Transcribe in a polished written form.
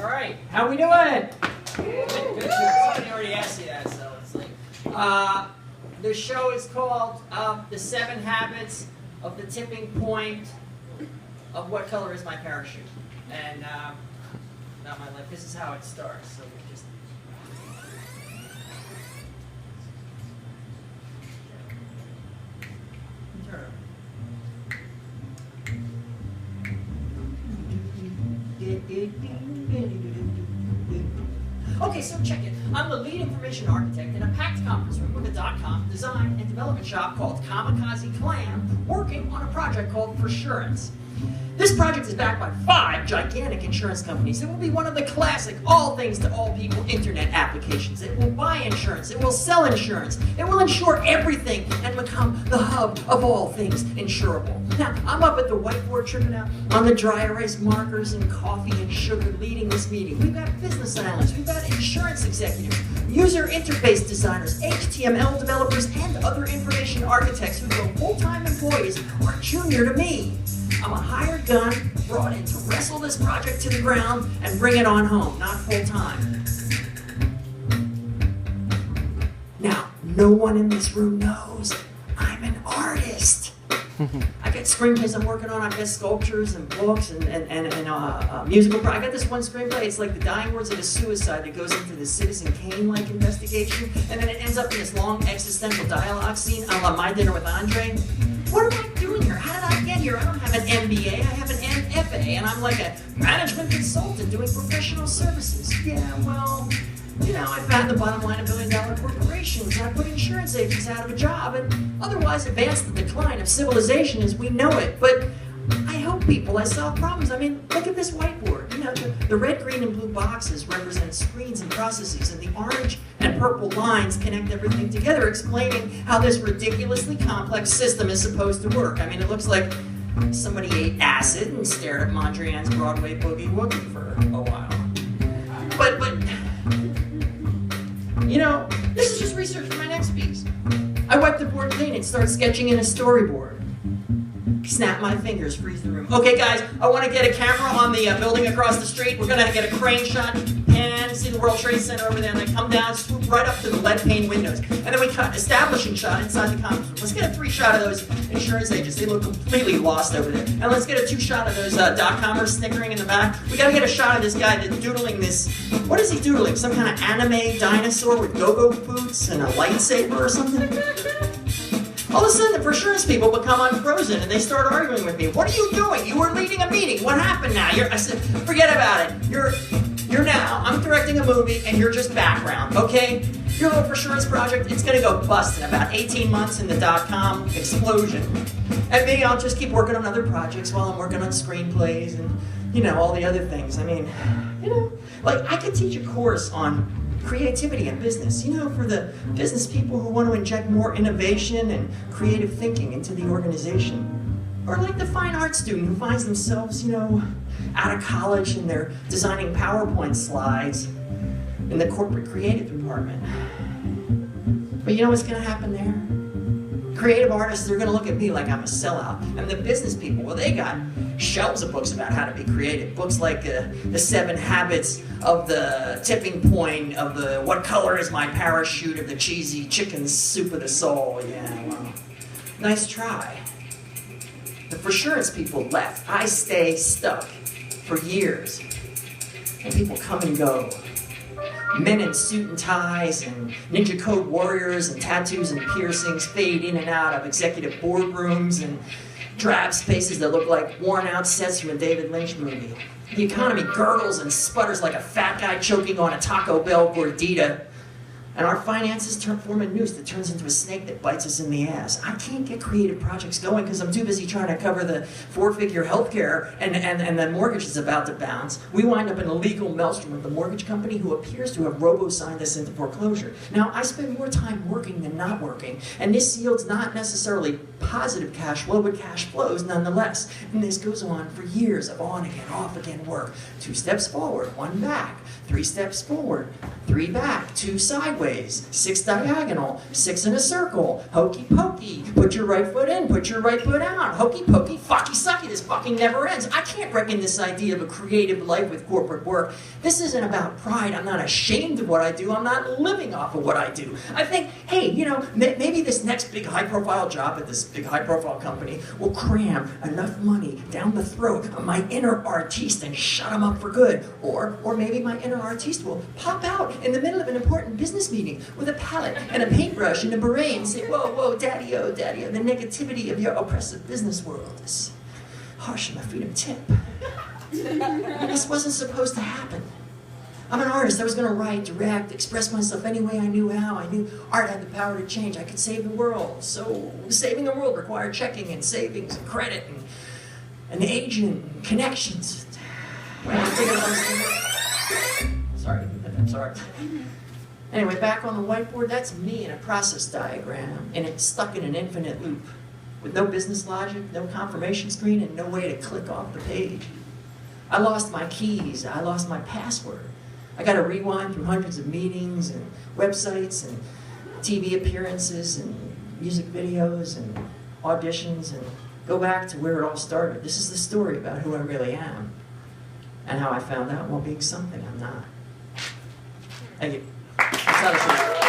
right, how we doing? Good. Somebody already asked you that, so it's like. The show is called The 7 Habits of the Tipping Point of What Color is My Parachute? And not my life. This is how it starts. So we just. Okay, so check it. I'm the lead information architect in a packed conference room with a .com design and development shop called Kamikaze Clan, working on a project called Forsurance. This project is backed by 5 gigantic insurance companies. It will be one of the classic all things to all people internet applications. It will buy insurance. It will sell insurance. It will insure everything and become the hub of all things insurable. Now, I'm up at the whiteboard tripping out on the dry erase markers and coffee and sugar leading this meeting. We've got business analysts. We've got insurance executives, user interface designers, HTML developers, and other information architects who, though full-time employees, are junior to me. I'm a hired gun brought in to wrestle this project to the ground and bring it on home, not full-time. Now, no one in this room knows I'm an artist. I got screenplays I'm working on, I've got sculptures and books and musical. I got this one screenplay, it's like the dying words of a suicide that goes into the Citizen Kane-like investigation, and then it ends up in this long existential dialogue scene a la My Dinner with Andre. What am I doing here? How did I get here? I don't have an MBA, I have an MFA, and I'm like a management consultant doing professional services. Yeah, well, you know, I found the bottom line of billion-dollar corporations, and I put insurance agents out of a job, and otherwise advanced the decline of civilization as we know it. But I help people, I solve problems. I mean, look at this whiteboard. You know, the red, green, and blue boxes represent screens and processes, and the orange and purple lines connect everything together, explaining how this ridiculously complex system is supposed to work. I mean, it looks like somebody ate acid and stared at Mondrian's Broadway Boogie Woogie for a while. But, you know, this is just research for my next piece. I wipe the board clean and start sketching in a storyboard. Snap my fingers, freeze the room. Okay, guys, I want to get a camera on the building across the street. We're going to get a crane shot, pan, see the World Trade Center over there, and then come down, swoop right up to the lead pane windows. And then we cut establishing shot inside the conference room. Let's get a 3 shot of those insurance agents. They look completely lost over there. And let's get a 2 shot of those dot-commers snickering in the back. We got to get a shot of this guy that's doodling this. What is he doodling? Some kind of anime dinosaur with go-go boots and a lightsaber or something? All of a sudden, the Forsurance people become unfrozen and they start arguing with me. What are you doing? You were leading a meeting. What happened now? I said, forget about it. You're now, I'm directing a movie and you're just background, okay? Your little Forsurance project, it's gonna go bust in about 18 months in the .com explosion. And me, I'll just keep working on other projects while I'm working on screenplays and, you know, all the other things. I mean, you know, like I could teach a course on creativity and business, you know, for the business people who want to inject more innovation and creative thinking into the organization. Or like the fine art student who finds themselves, you know, out of college and they're designing PowerPoint slides in the corporate creative department. But you know what's going to happen there? Creative artists, they're going to look at me like I'm a sellout. And the business people, well, they got shelves of books about how to be creative. Books like The 7 Habits of the Tipping Point, of the What Color is My Parachute, of the Cheesy Chicken Soup of the Soul. Yeah, well, nice try. The Forsurance people left. I stay stuck for years. And people come and go. Men in suit and ties and ninja code warriors and tattoos and piercings fade in and out of executive boardrooms and drab spaces that look like worn out sets from a David Lynch movie. The economy gurgles and sputters like a fat guy choking on a Taco Bell gordita. And our finances form a noose that turns into a snake that bites us in the ass. I can't get creative projects going because I'm too busy trying to cover the 4-figure healthcare and the mortgage is about to bounce. We wind up in a legal maelstrom with the mortgage company who appears to have robo-signed us into foreclosure. Now, I spend more time working than not working, and this yields not necessarily positive cash flow, but cash flows nonetheless. And this goes on for years of on again, off again work. 2 steps forward, 1 back, 3 steps forward, 3 back, 2 sideways. ways, 6 diagonal, 6 in a circle, hokey pokey, put your right foot in, put your right foot out, hokey pokey, fucky sucky, this fucking never ends. I can't reckon this idea of a creative life with corporate work. This isn't about pride. I'm not ashamed of what I do. I'm not living off of what I do. I think, hey, you know, maybe this next big high-profile job at this big high-profile company will cram enough money down the throat of my inner artiste and shut him up for good. Or maybe my inner artiste will pop out in the middle of an important business meeting with a palette and a paintbrush and a beret and say, whoa, whoa, daddy-o, daddy-o, the negativity of your oppressive business world is harsh on my freedom tip. This wasn't supposed to happen. I'm an artist. I was going to write, direct, express myself any way I knew how. I knew art had the power to change. I could save the world. So saving the world required checking and savings and credit and an agent and connections. Sorry, I'm sorry. Anyway, back on the whiteboard, that's me in a process diagram, and it's stuck in an infinite loop with no business logic, no confirmation screen, and no way to click off the page. I lost my keys. I lost my password. I got to rewind through hundreds of meetings and websites and TV appearances and music videos and auditions and go back to where it all started. This is the story about who I really am and how I found out while being something I'm not. Thank you. That's how to